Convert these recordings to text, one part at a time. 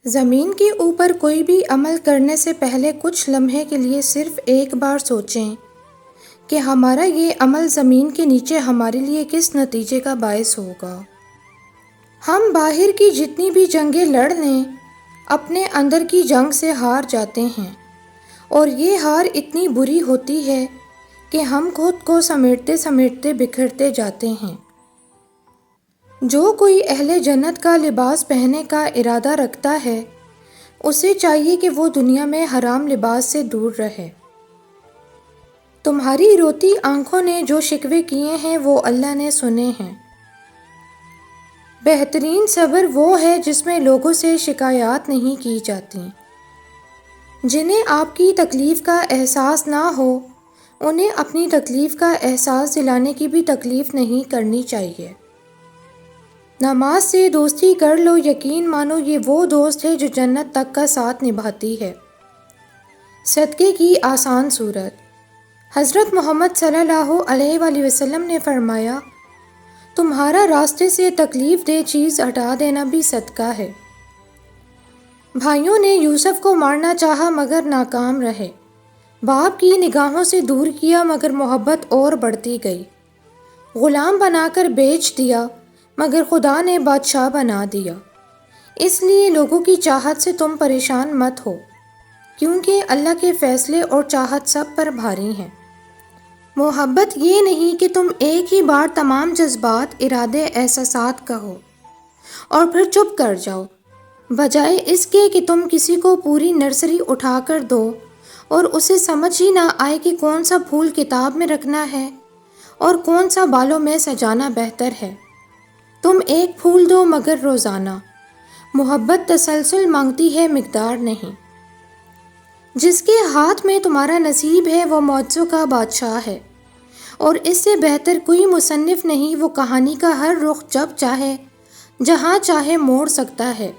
زمین کے اوپر کوئی بھی عمل کرنے سے پہلے کچھ لمحے کے لیے صرف ایک بار سوچیں کہ ہمارا یہ عمل زمین کے نیچے ہمارے لیے کس نتیجے کا باعث ہوگا۔ ہم باہر کی جتنی بھی جنگیں لڑ لیں، اپنے اندر کی جنگ سے ہار جاتے ہیں، اور یہ ہار اتنی بری ہوتی ہے کہ ہم خود کو سمیٹتے سمیٹتے بکھرتے جاتے ہیں۔ جو کوئی اہل جنت کا لباس پہننے کا ارادہ رکھتا ہے، اسے چاہیے کہ وہ دنیا میں حرام لباس سے دور رہے۔ تمہاری روتی آنکھوں نے جو شکوے کیے ہیں وہ اللہ نے سنے ہیں۔ بہترین صبر وہ ہے جس میں لوگوں سے شکایات نہیں کی جاتی۔ جنہیں آپ کی تکلیف کا احساس نہ ہو، انہیں اپنی تکلیف کا احساس دلانے کی بھی تکلیف نہیں کرنی چاہیے۔ نماز سے دوستی کر لو، یقین مانو یہ وہ دوست ہے جو جنت تک کا ساتھ نبھاتی ہے۔ صدقے کی آسان صورت۔ حضرت محمد صلی اللہ علیہ وآلہ وسلم نے فرمایا، تمہارا راستے سے تکلیف دہ چیز ہٹا دینا بھی صدقہ ہے۔ بھائیوں نے یوسف کو مارنا چاہا مگر ناکام رہے۔ باپ کی نگاہوں سے دور کیا مگر محبت اور بڑھتی گئی۔ غلام بنا کر بیچ دیا مگر خدا نے بادشاہ بنا دیا۔ اس لیے لوگوں کی چاہت سے تم پریشان مت ہو، کیونکہ اللہ کے فیصلے اور چاہت سب پر بھاری ہیں۔ محبت یہ نہیں کہ تم ایک ہی بار تمام جذبات، ارادے، احساسات کہو اور پھر چپ کر جاؤ، بجائے اس کے کہ تم کسی کو پوری نرسری اٹھا کر دو اور اسے سمجھ ہی نہ آئے کہ کون سا پھول کتاب میں رکھنا ہے اور کون سا بالوں میں سجانا بہتر ہے۔ تم ایک پھول دو مگر روزانہ۔ محبت تسلسل مانگتی ہے، مقدار نہیں۔ جس کے ہاتھ میں تمہارا نصیب ہے وہ معجزوں کا بادشاہ ہے، اور اس سے بہتر کوئی مصنف نہیں۔ وہ کہانی کا ہر رخ جب چاہے جہاں چاہے موڑ سکتا ہے۔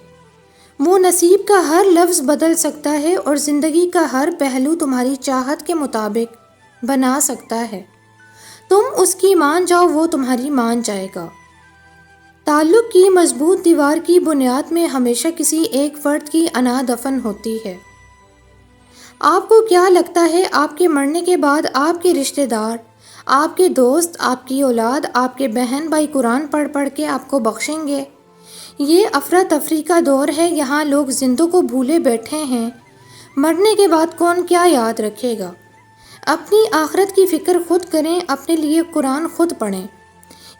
وہ نصیب کا ہر لفظ بدل سکتا ہے اور زندگی کا ہر پہلو تمہاری چاہت کے مطابق بنا سکتا ہے۔ تم اس کی مان جاؤ، وہ تمہاری مان جائے گا۔ تعلق کی مضبوط دیوار کی بنیاد میں ہمیشہ کسی ایک فرد کی انا دفن ہوتی ہے۔ آپ کو کیا لگتا ہے آپ کے مرنے کے بعد آپ کے رشتہ دار، آپ کے دوست، آپ کی اولاد، آپ کے بہن بھائی قرآن پڑھ پڑھ کے آپ کو بخشیں گے؟ یہ افراتفری کا دور ہے، یہاں لوگ زندوں کو بھولے بیٹھے ہیں۔ مرنے کے بعد کون کیا یاد رکھے گا؟ اپنی آخرت کی فکر خود کریں، اپنے لیے قرآن خود پڑھیں۔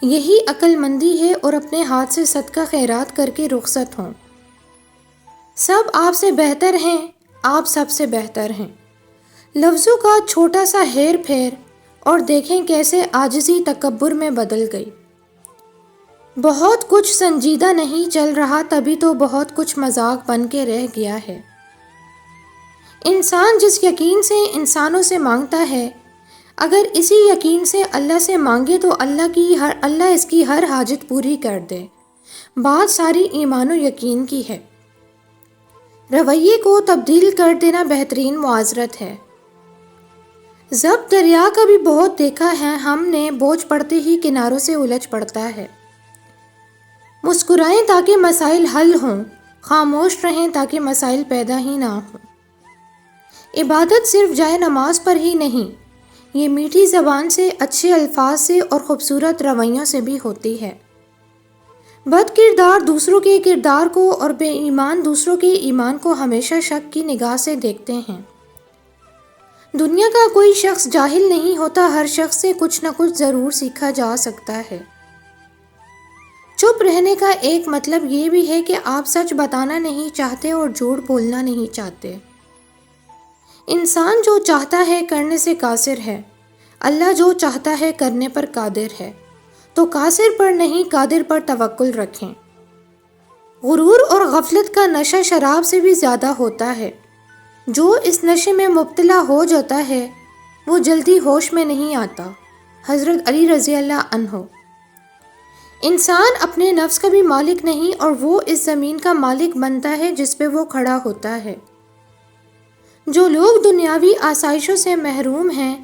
یہی عقل مندی ہے، اور اپنے ہاتھ سے صدقہ خیرات کر کے رخصت ہوں۔ سب آپ سے بہتر ہیں، آپ سب سے بہتر ہیں۔ لفظوں کا چھوٹا سا ہیر پھیر اور دیکھیں کیسے عاجزی تکبر میں بدل گئی۔ بہت کچھ سنجیدہ نہیں چل رہا، تبھی تو بہت کچھ مذاق بن کے رہ گیا ہے۔ انسان جس یقین سے انسانوں سے مانگتا ہے، اگر اسی یقین سے اللہ سے مانگے تو اللہ اس کی ہر حاجت پوری کر دے۔ بات ساری ایمان و یقین کی ہے۔ رویے کو تبدیل کر دینا بہترین معذرت ہے۔ ضبط دریا کا بھی بہت دیکھا ہے ہم نے، بوجھ پڑتے ہی کناروں سے الجھ پڑتا ہے۔ مسکرائیں تاکہ مسائل حل ہوں، خاموش رہیں تاکہ مسائل پیدا ہی نہ ہوں۔ عبادت صرف جائے نماز پر ہی نہیں، یہ میٹھی زبان سے، اچھے الفاظ سے اور خوبصورت رویوں سے بھی ہوتی ہے۔ بد کردار دوسروں کے کردار کو اور بے ایمان دوسروں کے ایمان کو ہمیشہ شک کی نگاہ سے دیکھتے ہیں۔ دنیا کا کوئی شخص جاہل نہیں ہوتا، ہر شخص سے کچھ نہ کچھ ضرور سیکھا جا سکتا ہے۔ چپ رہنے کا ایک مطلب یہ بھی ہے کہ آپ سچ بتانا نہیں چاہتے اور جھوٹ بولنا نہیں چاہتے۔ انسان جو چاہتا ہے کرنے سے قاصر ہے، اللہ جو چاہتا ہے کرنے پر قادر ہے، تو قاصر پر نہیں قادر پر توکل رکھیں۔ غرور اور غفلت کا نشہ شراب سے بھی زیادہ ہوتا ہے۔ جو اس نشے میں مبتلا ہو جاتا ہے وہ جلدی ہوش میں نہیں آتا۔ حضرت علی رضی اللہ عنہ۔ انسان اپنے نفس کا بھی مالک نہیں، اور وہ اس زمین کا مالک بنتا ہے جس پہ وہ کھڑا ہوتا ہے۔ جو لوگ دنیاوی آسائشوں سے محروم ہیں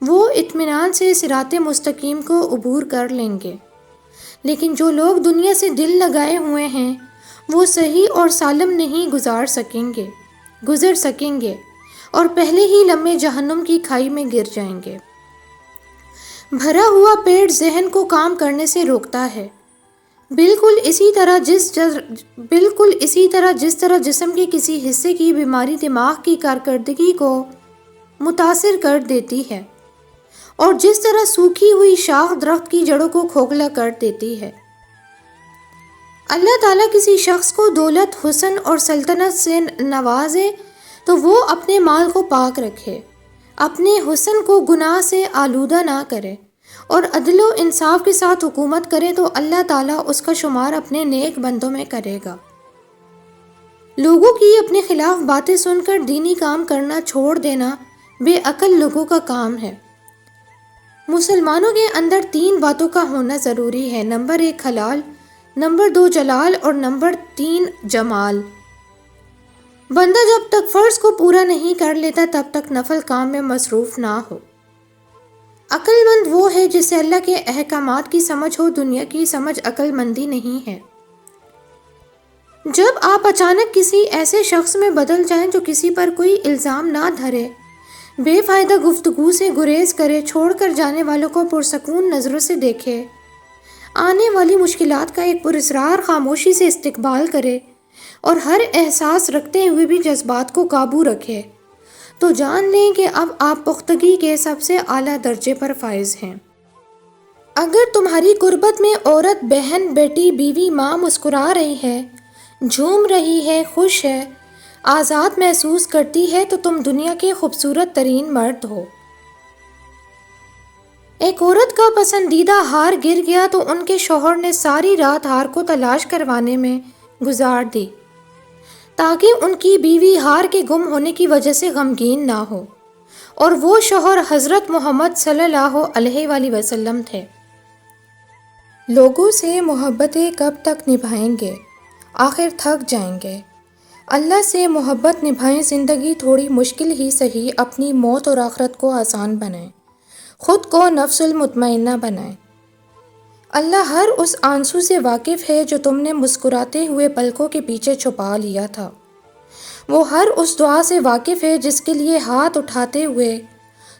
وہ اطمینان سے صراط مستقیم کو عبور کر لیں گے، لیکن جو لوگ دنیا سے دل لگائے ہوئے ہیں وہ صحیح اور سالم نہیں گزر سکیں گے اور پہلے ہی لمحے جہنم کی کھائی میں گر جائیں گے۔ بھرا ہوا پیٹ ذہن کو کام کرنے سے روکتا ہے، بالکل اسی طرح جس طرح جسم کے کسی حصے کی بیماری دماغ کی کارکردگی کو متاثر کر دیتی ہے، اور جس طرح سوکھی ہوئی شاخ درخت کی جڑوں کو کھوکھلا کر دیتی ہے۔ اللہ تعالیٰ کسی شخص کو دولت، حسن اور سلطنت سے نوازے تو وہ اپنے مال کو پاک رکھے، اپنے حسن کو گناہ سے آلودہ نہ کرے اور عدل و انصاف کے ساتھ حکومت کرے تو اللہ تعالیٰ اس کا شمار اپنے نیک بندوں میں کرے گا۔ لوگوں کی اپنے خلاف باتیں سن کر دینی کام کرنا چھوڑ دینا بے عقل لوگوں کا کام ہے۔ مسلمانوں کے اندر 3 باتوں کا ہونا ضروری ہے: نمبر 1 حلال، نمبر 2 جلال اور نمبر 3 جمال۔ بندہ جب تک فرض کو پورا نہیں کر لیتا تب تک نفل کام میں مصروف نہ ہو۔ عقل مند وہ ہے جسے اللہ کے احکامات کی سمجھ ہو، دنیا کی سمجھ عقل مندی نہیں ہے۔ جب آپ اچانک کسی ایسے شخص میں بدل جائیں جو کسی پر کوئی الزام نہ دھرے، بے فائدہ گفتگو سے گریز کرے، چھوڑ کر جانے والوں کو پرسکون نظروں سے دیکھے، آنے والی مشکلات کا ایک پراسرار خاموشی سے استقبال کرے اور ہر احساس رکھتے ہوئے بھی جذبات کو قابو رکھے، تو جان لیں کہ اب آپ پختگی کے سب سے اعلیٰ درجے پر فائز ہیں۔ اگر تمہاری قربت میں عورت، بہن، بیٹی، بیوی، ماں مسکرا رہی ہے، جھوم رہی ہے، خوش ہے، آزاد محسوس کرتی ہے تو تم دنیا کے خوبصورت ترین مرد ہو۔ ایک عورت کا پسندیدہ ہار گر گیا تو ان کے شوہر نے ساری رات ہار کو تلاش کروانے میں گزار دی تاکہ ان کی بیوی ہار کے گم ہونے کی وجہ سے غمگین نہ ہو، اور وہ شوہر حضرت محمد صلی اللہ علیہ وآلہ وسلم تھے۔ لوگوں سے محبتیں کب تک نبھائیں گے؟ آخر تھک جائیں گے۔ اللہ سے محبت نبھائیں، زندگی تھوڑی مشکل ہی سہی، اپنی موت اور آخرت کو آسان بنائیں، خود کو نفس المطمئنہ بنائیں۔ اللہ ہر اس آنسو سے واقف ہے جو تم نے مسکراتے ہوئے پلکوں کے پیچھے چھپا لیا تھا۔ وہ ہر اس دعا سے واقف ہے جس کے لیے ہاتھ اٹھاتے ہوئے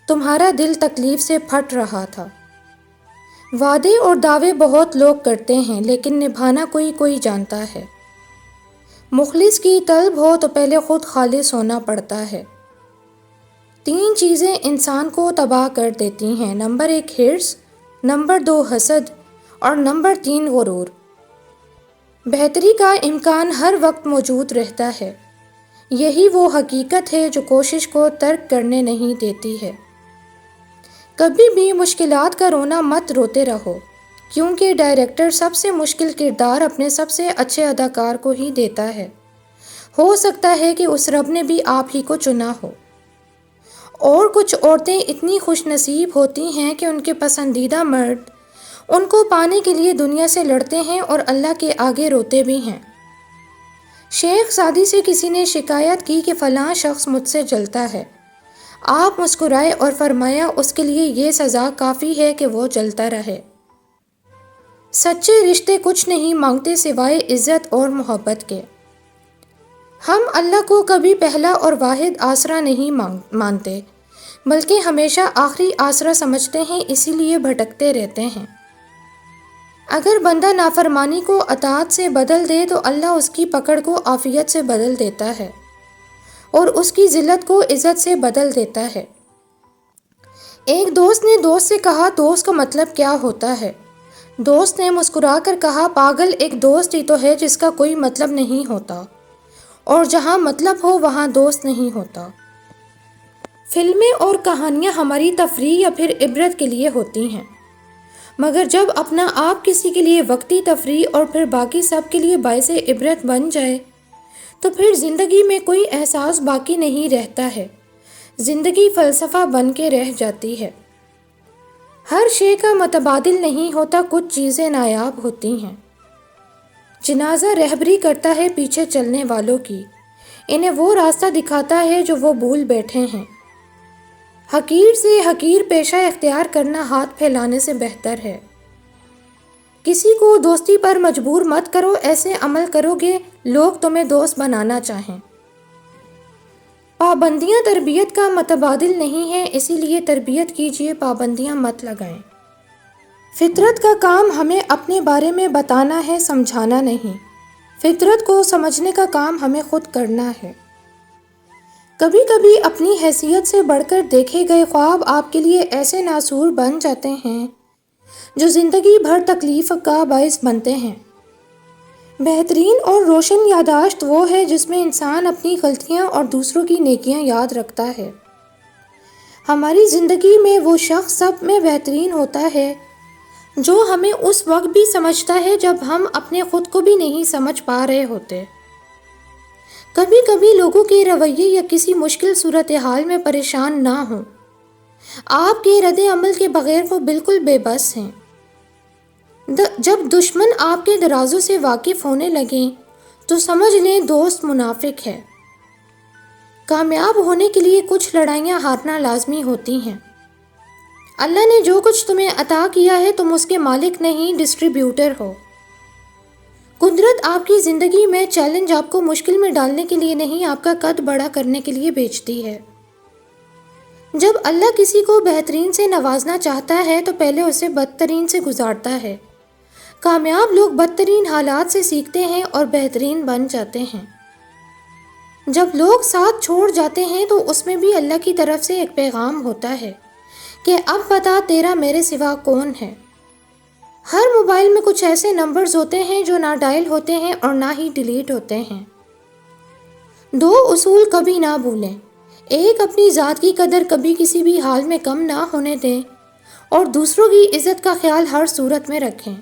تمہارا دل تکلیف سے پھٹ رہا تھا۔ وعدے اور دعوے بہت لوگ کرتے ہیں لیکن نبھانا کوئی جانتا ہے۔ مخلص کی طلب ہو تو پہلے خود خالص ہونا پڑتا ہے۔ 3 چیزیں انسان کو تباہ کر دیتی ہیں: نمبر 1 حرص، نمبر 2 حسد اور نمبر 3 غرور۔ بہتری کا امکان ہر وقت موجود رہتا ہے، یہی وہ حقیقت ہے جو کوشش کو ترک کرنے نہیں دیتی ہے۔ کبھی بھی مشکلات کا رونا مت روتے رہو، کیونکہ ڈائریکٹر سب سے مشکل کردار اپنے سب سے اچھے اداکار کو ہی دیتا ہے۔ ہو سکتا ہے کہ اس رب نے بھی آپ ہی کو چنا ہو۔ اور کچھ عورتیں اتنی خوش نصیب ہوتی ہیں کہ ان کے پسندیدہ مرد ان کو پانے کے لیے دنیا سے لڑتے ہیں اور اللہ کے آگے روتے بھی ہیں۔ شیخ سعدی سے کسی نے شکایت کی کہ فلاں شخص مجھ سے جلتا ہے۔ آپ مسکرائے اور فرمایا، اس کے لیے یہ سزا کافی ہے کہ وہ جلتا رہے۔ سچے رشتے کچھ نہیں مانگتے سوائے عزت اور محبت کے۔ ہم اللہ کو کبھی پہلا اور واحد آسرا نہیں مانتے، بلکہ ہمیشہ آخری آسرا سمجھتے ہیں، اسی لیے بھٹکتے رہتے ہیں۔ اگر بندہ نافرمانی کو اطاعت سے بدل دے تو اللہ اس کی پکڑ کو عافیت سے بدل دیتا ہے اور اس کی ذلت کو عزت سے بدل دیتا ہے۔ ایک دوست نے دوست سے کہا، دوست کا مطلب کیا ہوتا ہے؟ دوست نے مسکرا کر کہا، پاگل، ایک دوست ہی تو ہے جس کا کوئی مطلب نہیں ہوتا، اور جہاں مطلب ہو وہاں دوست نہیں ہوتا۔ فلمیں اور کہانیاں ہماری تفریح یا پھر عبرت کے لیے ہوتی ہیں، مگر جب اپنا آپ کسی کے لیے وقتی تفریح اور پھر باقی سب کے لیے باعث عبرت بن جائے تو پھر زندگی میں کوئی احساس باقی نہیں رہتا ہے، زندگی فلسفہ بن کے رہ جاتی ہے۔ ہر شے کا متبادل نہیں ہوتا، کچھ چیزیں نایاب ہوتی ہیں۔ جنازہ رہبری کرتا ہے پیچھے چلنے والوں کی، انہیں وہ راستہ دکھاتا ہے جو وہ بھول بیٹھے ہیں۔ حقیر سے حقیر پیشہ اختیار کرنا ہاتھ پھیلانے سے بہتر ہے۔ کسی کو دوستی پر مجبور مت کرو، ایسے عمل کرو گے لوگ تمہیں دوست بنانا چاہیں۔ پابندیاں تربیت کا متبادل نہیں ہیں، اسی لیے تربیت کیجیے، پابندیاں مت لگائیں۔ فطرت کا کام ہمیں اپنے بارے میں بتانا ہے، سمجھانا نہیں۔ فطرت کو سمجھنے کا کام ہمیں خود کرنا ہے۔ کبھی کبھی اپنی حیثیت سے بڑھ کر دیکھے گئے خواب آپ کے لیے ایسے ناسور بن جاتے ہیں جو زندگی بھر تکلیف کا باعث بنتے ہیں۔ بہترین اور روشن یادداشت وہ ہے جس میں انسان اپنی غلطیاں اور دوسروں کی نیکیاں یاد رکھتا ہے۔ ہماری زندگی میں وہ شخص سب میں بہترین ہوتا ہے جو ہمیں اس وقت بھی سمجھتا ہے جب ہم اپنے خود کو بھی نہیں سمجھ پا رہے ہوتے۔ کبھی کبھی لوگوں کے رویے یا کسی مشکل صورتحال میں پریشان نہ ہوں، آپ کے رد عمل کے بغیر وہ بالکل بے بس ہیں۔ جب دشمن آپ کے درازوں سے واقف ہونے لگیں تو سمجھ لیں دوست منافق ہے۔ کامیاب ہونے کے لیے کچھ لڑائیاں ہارنا لازمی ہوتی ہیں۔ اللہ نے جو کچھ تمہیں عطا کیا ہے تم اس کے مالک نہیں، ڈسٹریبیوٹر ہو۔ قدرت آپ کی زندگی میں چیلنج آپ کو مشکل میں ڈالنے کے لیے نہیں، آپ کا قد بڑا کرنے کے لیے بھیجتی ہے۔ جب اللہ کسی کو بہترین سے نوازنا چاہتا ہے تو پہلے اسے بدترین سے گزارتا ہے۔ کامیاب لوگ بدترین حالات سے سیکھتے ہیں اور بہترین بن جاتے ہیں۔ جب لوگ ساتھ چھوڑ جاتے ہیں تو اس میں بھی اللہ کی طرف سے ایک پیغام ہوتا ہے کہ اب بتا تیرا میرے سوا کون ہے۔ ہر موبائل میں کچھ ایسے نمبرز ہوتے ہیں جو نہ ڈائل ہوتے ہیں اور نہ ہی ڈیلیٹ ہوتے ہیں۔ دو اصول کبھی نہ بھولیں۔ ایک، اپنی ذات کی قدر کبھی کسی بھی حال میں کم نہ ہونے دیں، اور دوسروں کی عزت کا خیال ہر صورت میں رکھیں۔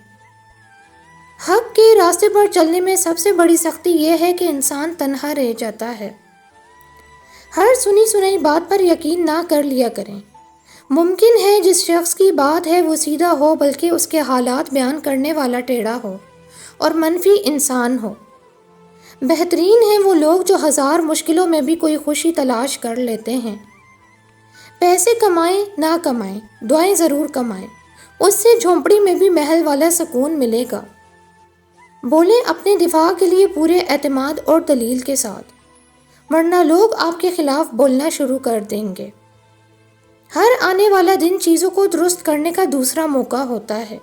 حق کے راستے پر چلنے میں سب سے بڑی سختی یہ ہے کہ انسان تنہا رہ جاتا ہے۔ ہر سنی سنائی بات پر یقین نہ کر لیا کریں۔ ممکن ہے جس شخص کی بات ہے وہ سیدھا ہو، بلکہ اس کے حالات بیان کرنے والا ٹیڑھا ہو اور منفی انسان ہو۔ بہترین ہیں وہ لوگ جو ہزار مشکلوں میں بھی کوئی خوشی تلاش کر لیتے ہیں۔ پیسے کمائیں نہ کمائیں، دعائیں ضرور کمائیں، اس سے جھونپڑی میں بھی محل والا سکون ملے گا۔ بولیں اپنے دفاع کے لیے پورے اعتماد اور دلیل کے ساتھ، ورنہ لوگ آپ کے خلاف بولنا شروع کر دیں گے۔ ہر آنے والا دن چیزوں کو درست کرنے کا دوسرا موقع ہوتا ہے۔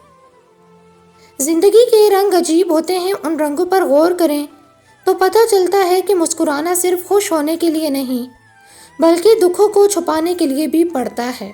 زندگی کے رنگ عجیب ہوتے ہیں، ان رنگوں پر غور کریں تو پتہ چلتا ہے کہ مسکرانا صرف خوش ہونے کے لیے نہیں بلکہ دکھوں کو چھپانے کے لیے بھی پڑتا ہے۔